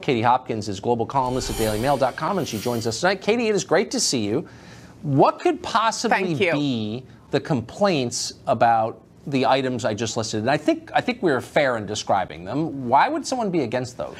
Katie Hopkins is global columnist at dailymail.com, and she joins us tonight. Katie, it is great to see you. What could possibly be the complaints about the items I just listed? And I think we were fair in describing them. Why would someone be against those?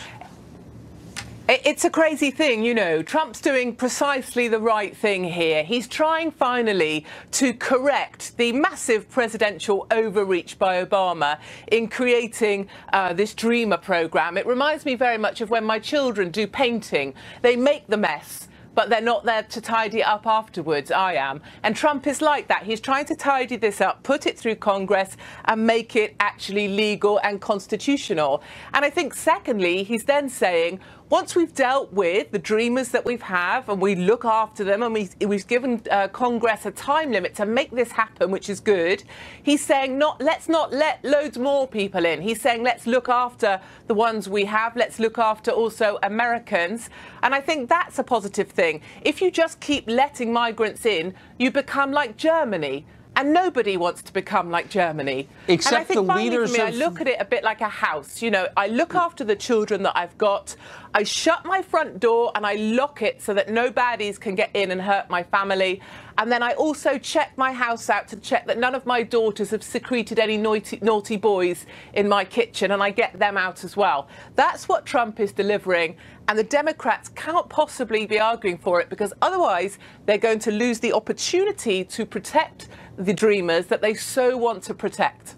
It's a crazy thing, you know. Trump's doing precisely the right thing here. He's trying finally to correct the massive presidential overreach by Obama in creating this Dreamer program. It reminds me very much of when my children do painting. They make the mess, but they're not there to tidy it up afterwards. I am. And Trump is like that. He's trying to tidy this up, put it through Congress and make it actually legal and constitutional. And I think, secondly, he's then saying, once we've dealt with the Dreamers that we have and we look after them and we've given Congress a time limit to make this happen, which is good, he's saying let's not let loads more people in. He's saying let's look after the ones we have. Let's look after also Americans. And I think that's a positive thing. If you just keep letting migrants in, you become like Germany. And nobody wants to become like Germany. Except and I think the leaders for me, I look at it a bit like a house. You know, I look after the children that I've got. I shut my front door and I lock it so that no baddies can get in and hurt my family. And then I also check my house out to check that none of my daughters have secreted any naughty boys in my kitchen, and I get them out as well. That's what Trump is delivering. And the Democrats cannot possibly be arguing for it, because otherwise they're going to lose the opportunity to protect the Dreamers that they so want to protect.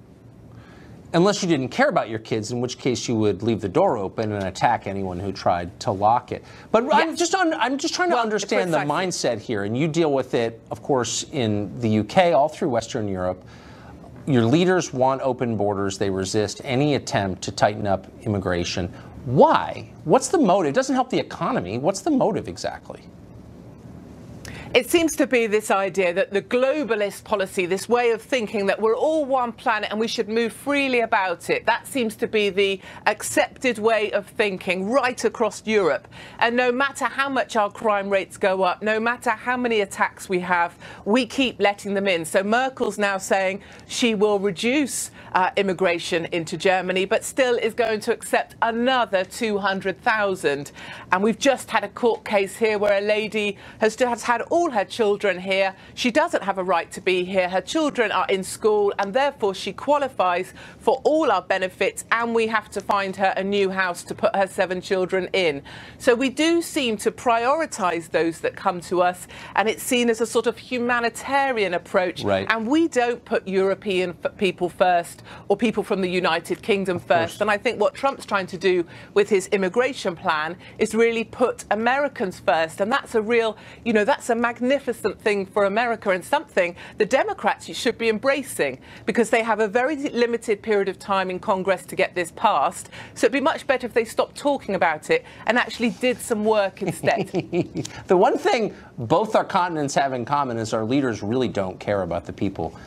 Unless you didn't care about your kids, in which case you would leave the door open and attack anyone who tried to lock it. But yes. I'm just trying to understand the mindset here, and you deal with it, of course, in the UK, all through Western Europe. Your leaders want open borders. They resist any attempt to tighten up immigration. Why? What's the motive? It doesn't help the economy. What's the motive exactly? It seems to be this idea that the globalist policy, this way of thinking that we're all one planet and we should move freely about it, that seems to be the accepted way of thinking right across Europe. And no matter how much our crime rates go up, no matter how many attacks we have, we keep letting them in. So Merkel's now saying she will reduce immigration into Germany, but still is going to accept another 200,000. And we've just had a court case here where a lady has had all her children here. She doesn't have a right to be here. Her children are in school, and therefore she qualifies for all our benefits, and we have to find her a new house to put her 7 children in. So we do seem to prioritise those that come to us, and it's seen as a sort of humanitarian approach. Right. And we don't put European people first, or people from the United Kingdom first. And I think what Trump's trying to do with his immigration plan is really put Americans first. And that's a real, you know, that's a magnificent thing for America, and something the Democrats should be embracing, because they have a very limited period of time in Congress to get this passed. So it'd be much better if they stopped talking about it and actually did some work instead. The one thing both our continents have in common is our leaders really don't care about the people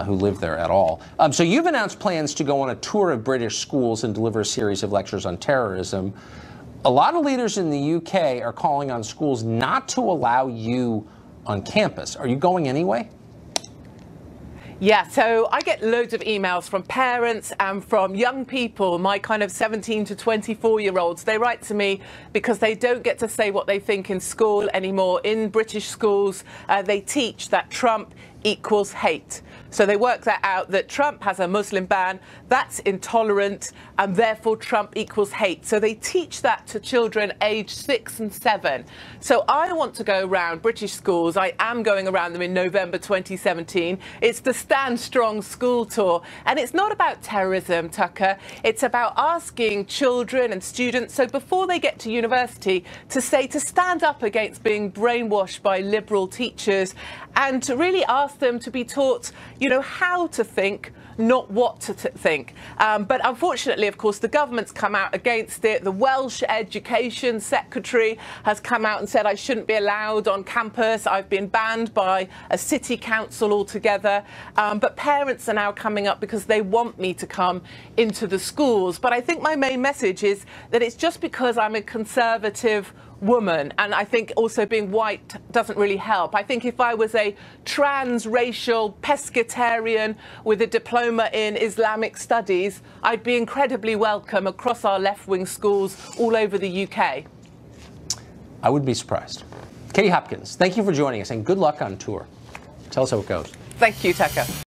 who live there at all. So you've announced plans to go on a tour of British schools and deliver a series of lectures on terrorism. A lot of leaders in the UK are calling on schools not to allow you on campus. Are you going anyway? Yeah, so I get loads of emails from parents and from young people, my kind of 17 to 24-year-olds. They write to me because they don't get to say what they think in school anymore. In British schools, they teach that Trump equals hate. So they work that out, that Trump has a Muslim ban, that's intolerant, and therefore Trump equals hate. So they teach that to children aged 6 and 7. So I want to go around British schools. I am going around them in November 2017. It's the Stand Strong School Tour. And it's not about terrorism, Tucker. It's about asking children and students, so before they get to university, to stand up against being brainwashed by liberal teachers, and to really ask them to be taught, you know, how to think, not what to think. But unfortunately, of course, the government's come out against it. The Welsh Education Secretary has come out and said I shouldn't be allowed on campus. I've been banned by a city council altogether. But parents are now coming up because they want me to come into the schools. But I think my main message is that it's just because I'm a conservative woman, and I think also being white doesn't really help. I think if I was a transracial pescatarian with a diploma diploma in Islamic studies, I'd be incredibly welcome across our left-wing schools all over the UK. I wouldn't be surprised. Katie Hopkins, thank you for joining us, and good luck on tour. Tell us how it goes. Thank you, Tucker.